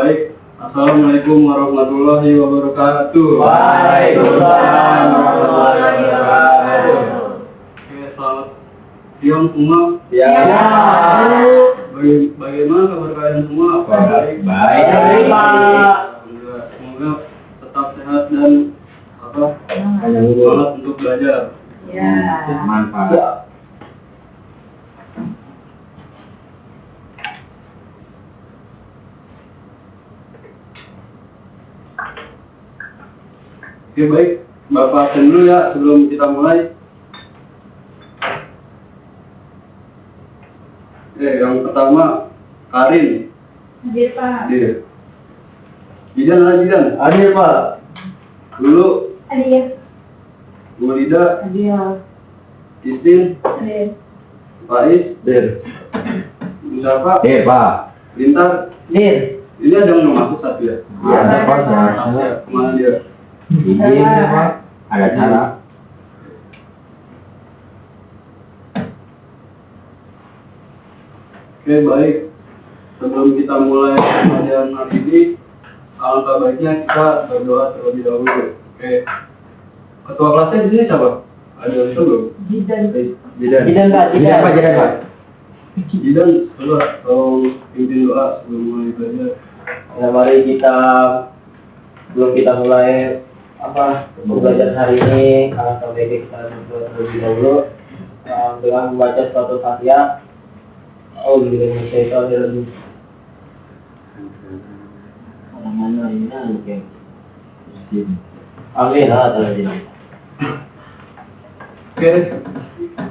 baik. Assalamualaikum warahmatullahi wabarakatuh. Waalaikumsalam warahmatullahi wabarakatuh. Oke, selamat siang semua. Ya. Bagaimana kabar kalian semua? Baik. Baik, Pak. Semoga tetap sehat dan semangat untuk belajar. Ya. Manfaat. Oke, baik. Bapak absen dulu ya sebelum kita mulai. Oke, yang pertama Karin. Hadir, Pak. Hadir. Jidan. Hadir, Pak. Dulu Hadir. Bu Lida, Hadir. Istin, Hadir. Faiz, Hadir. Mustafa, Hadir, Pak. Lintar. Hadir. Ini ada yang masuk satu ya? Ya, Pak. Kemana dia? Izin, Pak. Ada cara. Oke, baik. Sebelum kita mulai pelajaran hari ini, alangkah baiknya kita berdoa terlebih dahulu. Oke. Ketua kelasnya di sini siapa? Ada itu belum? Jidan. Jidan. Pak. Jidan, coba tolong pimpin doa sebelum mulai belajar. Ya, mari kita sebelum kita mulai belajar hari ini, alangkah baiknya kita berdoa terlebih dahulu dengan membaca suatu Fatihah. Auzubillahi Amin. Oke,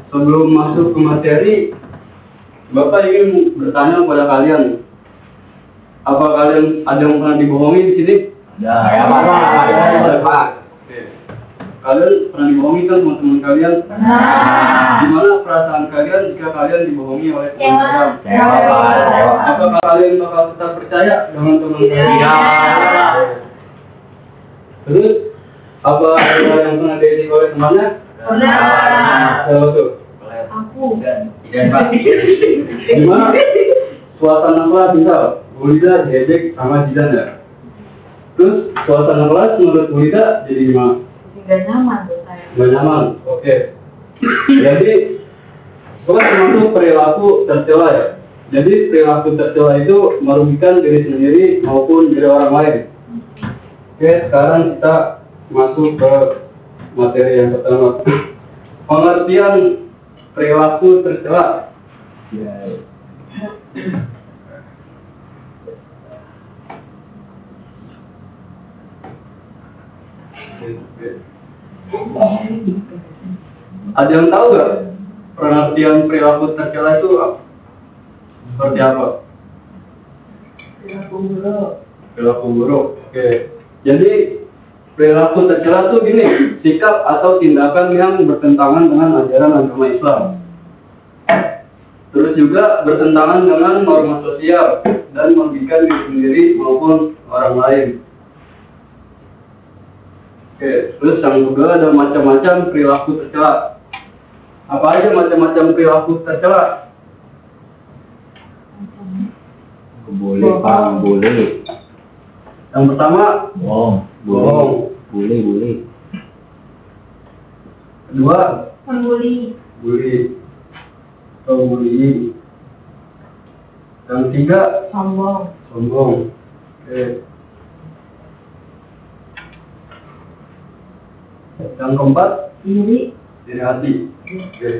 sebelum masuk ke materi, Bapak ingin bertanya kepada kalian, apa kalian ada yang pernah dibohongi di sini? Ya, Pak. Oke. Kalian pernah dibohongi kan sama teman kalian? Gimana perasaan kalian jika kalian dibohongi oleh teman kalian? Kecewa. Apakah kalian bakal tetap percaya dengan teman kalian? Iya. Terus, apa ada yang pernah diejek oleh temannya? Siapa tuh? Aku. Tidak, Pak. Gimana? Suasana kelas misal, Bu Lida diejek sama Jidan ya? Terus, suasana kelas menurut Bu Lida jadi gimana? Tidak nyaman buat saya. Nggak nyaman, oke. Jadi, itu kan termasuk perilaku tercela ya. Jadi, perilaku tercela itu merugikan diri sendiri maupun diri orang lain. Oke, sekarang kita masuk ke materi yang pertama. Pengertian perilaku tercela. Ya. Ada yang tahu nggak pengertian perilaku tercela itu seperti apa? Perilaku buruk. Perilaku buruk. Oke. Jadi perilaku tercela itu gini, sikap atau tindakan yang bertentangan dengan ajaran agama Islam. Terus juga bertentangan dengan norma sosial dan merugikan diri sendiri maupun orang lain. Oke, terus yang kedua ada macam-macam perilaku tercela. Apa aja macam-macam perilaku tercela? Boleh, Pak. Boleh. Yang pertama, Bohong. Boleh. kedua, Membuli. bully atau bullying. Yang ketiga, Sombong. sombong. Oke. Yang keempat, Iri. iri hati. Oke.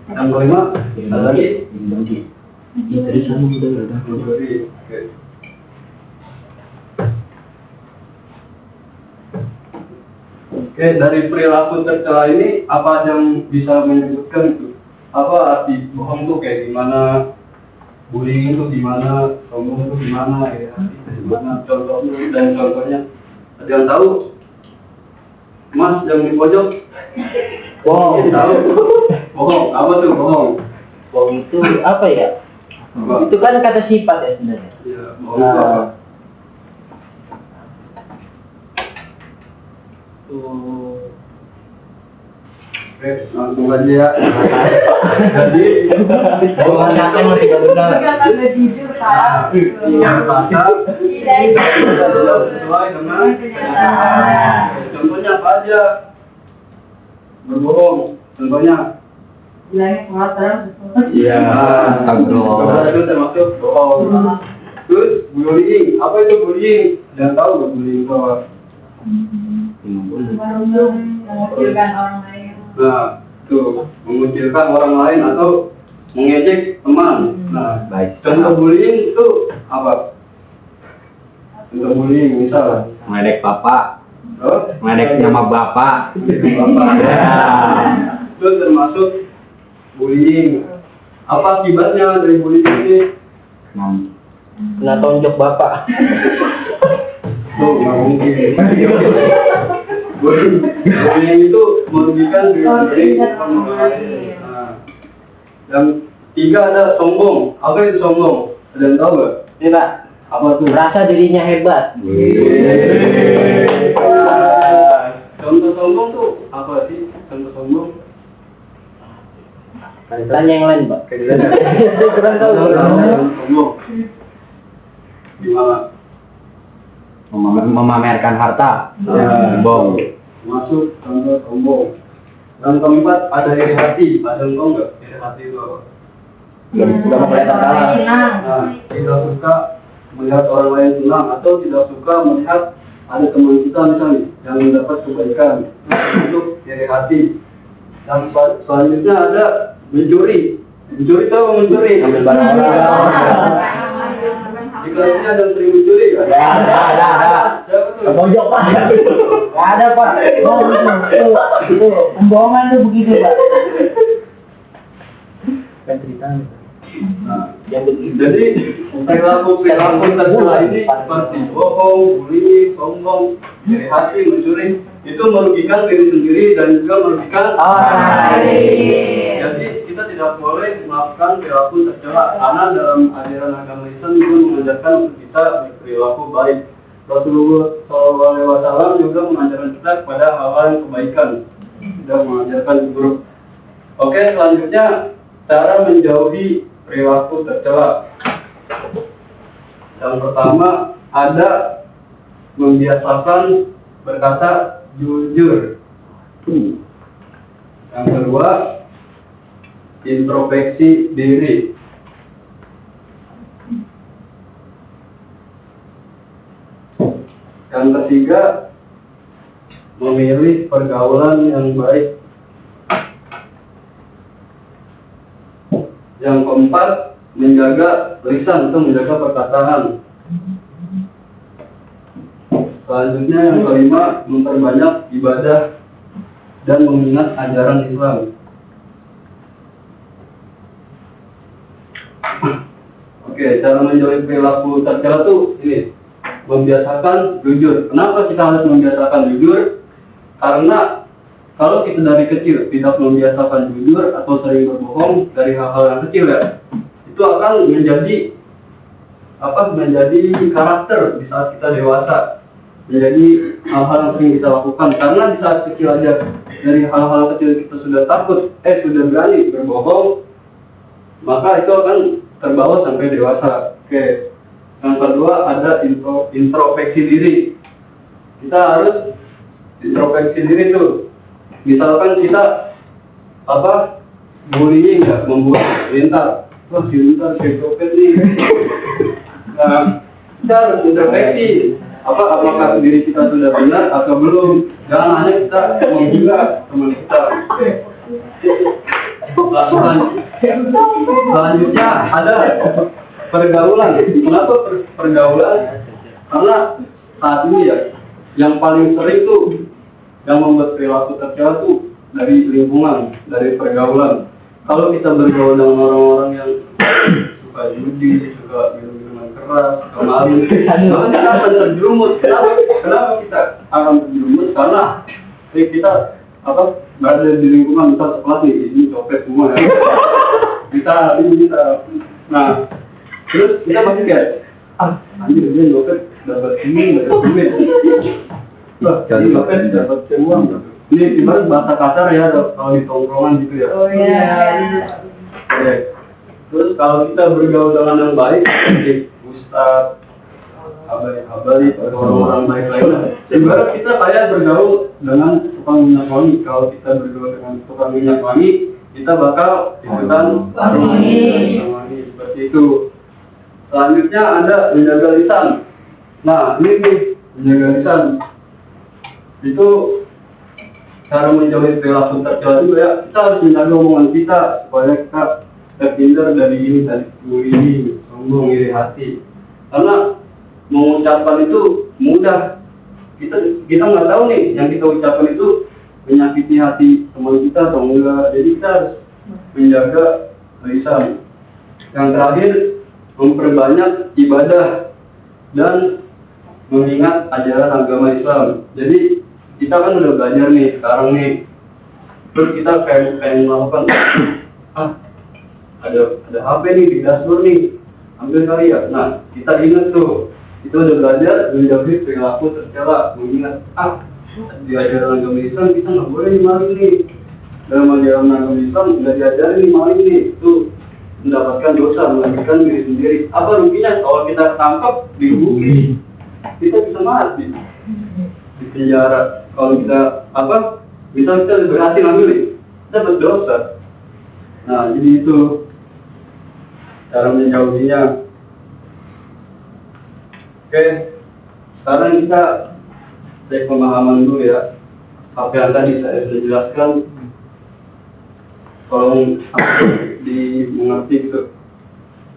Yang kelima, ada lagi? Mencuri. Mencuri. Oke. Oke, dari perilaku tercela ini apa yang bisa menyebutkan itu? Apa arti bohong itu kayak gimana? Bullying itu gimana? Sombong itu gimana? Iri hati itu gimana? Contohnya dan contohnya. Ada yang tahu? Mas yang di pojok? Bohong. Tahu? Bohong. Apa tuh bohong? Bohong itu apa ya? Apa? Itu kan kata sifat ya sebenarnya. Ya, bohong itu apa? Oke, langsung aja ya. Jadi, Mengatakan masih benar. Perkataan udah jujur, Pak. yang bahasa Tidak. sesuai dengan kenyataan. Contohnya apa aja? Berbohong. Contohnya. Bilangnya sholat terus. Iya. Itu termasuk bohong. Terus bullying. Apa itu bullying? Dan tahu nggak bullying itu apa? Merundung, mengecilkan orang lain. Nah, tuh mengucilkan orang lain atau mengejek teman. Nah, Baik. contoh bullying itu apa? Contoh bullying misal, Meledek bapak, oh, meledek nama bapak. bapak. Itu termasuk bullying. Apa akibatnya dari bullying ini? Kena tonjok bapak. Tuh nggak mungkin. Bullying itu merugikan diri sendiri dan orang lain. Nah, yang tiga ada sombong. Apa itu sombong? Ada yang tahu nggak? Tidak. Apa tuh? Merasa dirinya hebat. Contoh sombong tuh apa sih? Contoh sombong? Tanya yang lain, Pak. Kurang tahu. Sombong. Gimana? Memamerkan harta. Ya. Bohong. Masuk contoh sombong. Yang keempat ada iri hati. Ada yang tahu nggak? Iri hati itu apa? Sudah mau kelihatan kalah. Nah, tidak suka melihat orang lain senang atau tidak suka melihat ada teman kita misalnya yang mendapat kebaikan. Untuk iri hati. Dan selanjutnya ada mencuri. Mencuri tahu mencuri? Ambil barang orang. Di kelasnya ada yang sering mencuri kan? Ada. Siapa tuh? Pojok, Pak. Nggak ada, Pak. Oh, itu pembohongan tuh begitu, Pak. Kan ceritanya. Nah, Yang begitu. jadi perilaku tercela ini seperti bohong, bullying, sombong, iri hati, mencuri itu merugikan diri sendiri dan juga merugikan orang lain. Jadi kita tidak boleh melakukan perilaku tercela karena dalam ajaran agama Islam itu mengajarkan untuk kita berperilaku baik. Rasulullah SAW juga mengajarkan kita kepada hal-hal yang kebaikan, tidak mengajarkan buruk. Oke, selanjutnya cara menjauhi perilaku tercela. Yang pertama ada membiasakan berkata jujur. Yang kedua introspeksi diri. Yang ketiga memilih pergaulan yang baik. Yang keempat, menjaga lisan atau menjaga perkataan. Selanjutnya yang kelima, memperbanyak ibadah dan mengingat ajaran Islam. Oke, cara menjauhi perilaku tercela tuh ini, membiasakan jujur. Kenapa kita harus membiasakan jujur? Karena kalau kita dari kecil tidak membiasakan jujur atau sering berbohong dari hal-hal yang kecil ya, itu akan menjadi karakter di saat kita dewasa, menjadi hal-hal yang sering kita lakukan. Karena di saat kecil aja dari hal-hal kecil kita sudah sudah berani berbohong, maka itu akan terbawa sampai dewasa. Oke, yang kedua ada introspeksi diri. Kita harus introspeksi diri tuh. Misalkan kita bullying ya, membuat lintar. Wah, si lintar psikopat nih. Nah, kita harus introspeksi. Apakah diri kita sudah benar atau belum? Jangan hanya kita menghina teman kita. Selanjutnya ada pergaulan. Kenapa pergaulan? Karena saat ini ya, yang paling sering tuh yang membuat perilaku tercela tuh dari lingkungan, dari pergaulan. Kalau kita bergaul dengan orang-orang yang suka judi, suka minum-minuman keras, suka maling, maka kita akan terjerumus. Kenapa kita akan terjerumus? Karena kita berada di lingkungan misal sekelas nih, ini copet semua ya. Kita. Nah, terus kita masih kayak, anjir dia copet dapat ini, dapat duit. Wah, jadi copet dapat uang. Ini ibarat bahasa kasar ya kalau di tongkrongan gitu ya. Oh iya. Oke. Terus kalau kita bergaul dengan yang baik seperti ustaz, abadi atau orang-orang baik lainnya, ibarat kita kayak bergaul dengan tukang minyak wangi. Kalau kita bergaul dengan tukang minyak wangi, kita bakal ikutan wangi seperti itu. Selanjutnya ada menjaga lisan. Nah, ini nih menjaga lisan. Itu cara menjauhi perilaku tercela juga ya. Kita harus menjaga omongan kita supaya kita terhindar dari ini, sombong, iri hati. Karena mengucapkan itu mudah. Kita nggak tahu nih yang kita ucapkan itu menyakiti hati teman kita atau enggak. Jadi kita harus menjaga lisan. Yang terakhir, memperbanyak ibadah dan mengingat ajaran agama Islam. Jadi kita kan udah belajar nih sekarang nih, terus kita pengen melakukan ada HP nih di dashboard nih, ambil kali ya. Nah, kita ingat tuh, kita udah belajar menjauhi perilaku tercela, mengingat di ajaran agama Islam kita nggak boleh maling nih. Dalam ajaran agama Islam nggak diajarin nih maling nih, itu mendapatkan dosa, merugikan diri sendiri. Apa ruginya kalau kita tangkap digebukin? Kita bisa mati di penjara. Kalau kita misal kita berhasil ambil nih, kita berdosa. Nah, jadi itu cara menjauhinya. Oke, sekarang kita cek pemahaman dulu ya. Apa yang tadi saya sudah jelaskan, tolong dimengerti gitu.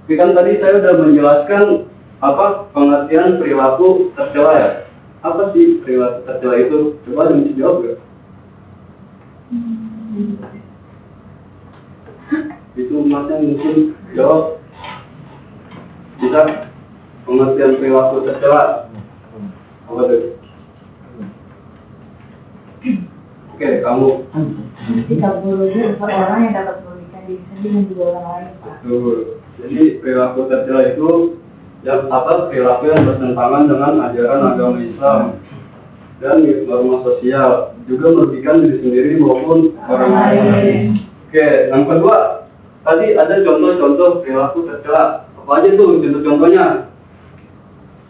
Tapi kan tadi saya sudah menjelaskan pengertian perilaku tercela ya. Apa sih perilaku tercela itu? Coba ada yang bisa jawab gak? Itu masnya mungkin jawab. Bisa pengertian perilaku tercela. Apa tuh? Oke, kamu. Tidak boleh orang yang dapat merugikan diri sendiri dan juga orang lain, Pak. Betul. Jadi perilaku tercela itu perilaku yang bertentangan dengan ajaran agama Islam dan norma sosial, juga merugikan diri sendiri maupun orang lain. Oke, yang kedua, tadi ada contoh-contoh perilaku tercela. Apa aja tuh contoh-contohnya?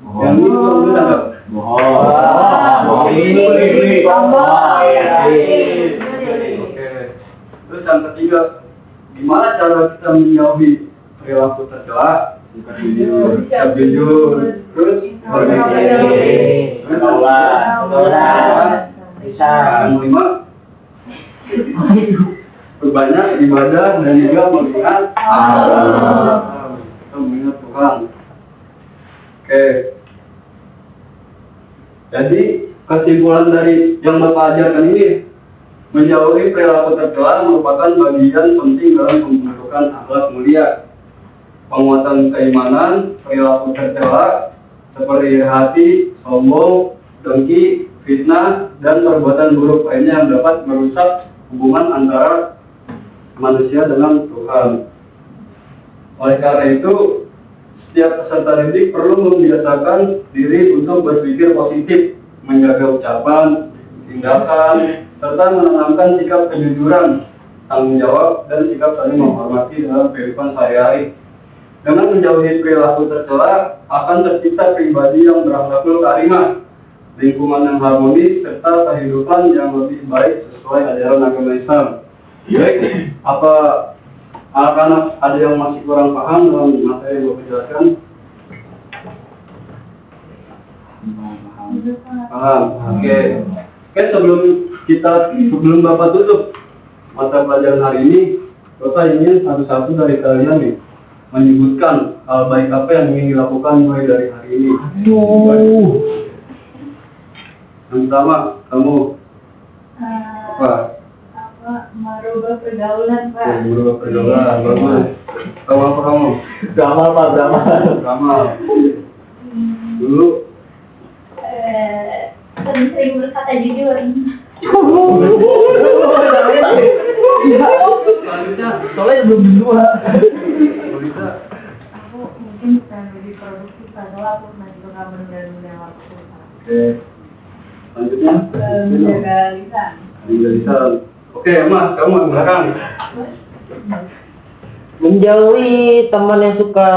Yang ini contohnya ada. Oke. Terus yang ketiga, gimana cara kita menjauhi perilaku tercela? Jujur, terus kelima, berbanyak ibadah dan juga mengingat Tuhan. Oke. Jadi kesimpulan dari yang Bapak ajarkan ini, menjauhi perilaku tercela merupakan bagian penting dalam pembentukan akhlak mulia. Penguatan keimanan, perilaku tercela seperti iri hati, sombong, dengki, fitnah, dan perbuatan buruk lainnya yang dapat merusak hubungan antara manusia dengan Tuhan. Oleh karena itu, setiap peserta didik perlu membiasakan diri untuk berpikir positif, menjaga ucapan, tindakan, serta menanamkan sikap kejujuran, tanggung jawab, dan sikap saling menghormati dalam kehidupan sehari-hari. Dengan menjauhi perilaku tercela, akan tercipta pribadi yang berakhlakul karimah, lingkungan yang harmonis, serta kehidupan yang lebih baik sesuai ajaran agama Islam. Baik, apa anak-anak ada yang masih kurang paham dalam materi yang Bapak jelaskan? Paham? Oke. Sebelum Bapak tutup mata pelajaran hari ini, Bapak ingin satu-satu dari kalian nih menyebutkan hal baik apa yang ingin dilakukan mulai dari hari ini. Yang pertama, kamu merubah pergaulan, Pak. Merubah pergaulan, bagus. Tahu apa kamu? Beramal, Pak, Beramal. Dulu Sering berkata jujur. selanjutnya, soalnya belum berdua. bisa. Aku mungkin bisa lebih produktif adalah aku masih suka benar-benar waktu. Oke. Selanjutnya, Menjaga lisan. menjadi saran. Oke, Mas, kamu yang belakang. Menjauhi teman yang suka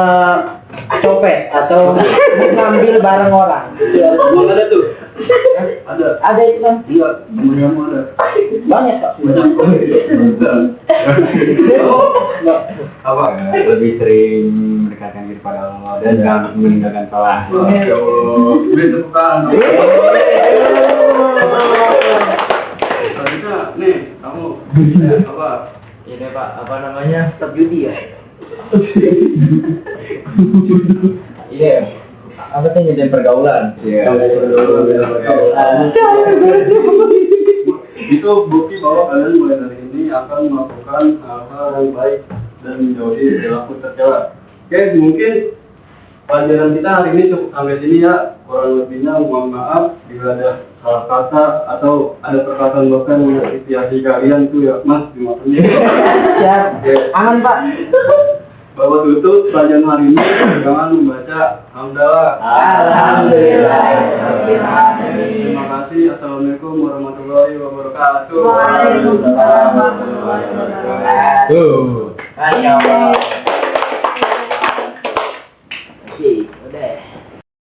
copet atau mengambil barang orang. Emang ada tuh? Ada. Ada itu kan? Iya, temen kamu ada. Banyak Pak. Banyak apa? Lebih sering mendekatkan diri pada Allah dan jangan meninggalkan salah. Masya Allah. Beri tepuk tangan. Selanjutnya, nih, kamu apa? Ini Pak, apa namanya? Tetap judi ya. Iya. Apa sih nyediain pergaulan? Iya. Itu bukti bahwa kalian mulai dari ini akan melakukan hal-hal yang baik dan menjauhi perilaku tercela. Oke, mungkin pelajaran kita hari ini cukup sampai sini ya. Kurang lebihnya mohon maaf bila ada salah kata atau ada perkataan bahkan menyakiti hati kalian tuh ya Mas, dimaklumi. Siap. Oke. Aman Pak. Bapak tutup pelajaran hari ini dengan membaca hamdalah. Alhamdulillah. Terima kasih. Assalamualaikum warahmatullahi wabarakatuh. Waalaikumsalam warahmatullahi wabarakatuh. Tuh. Masya Allah.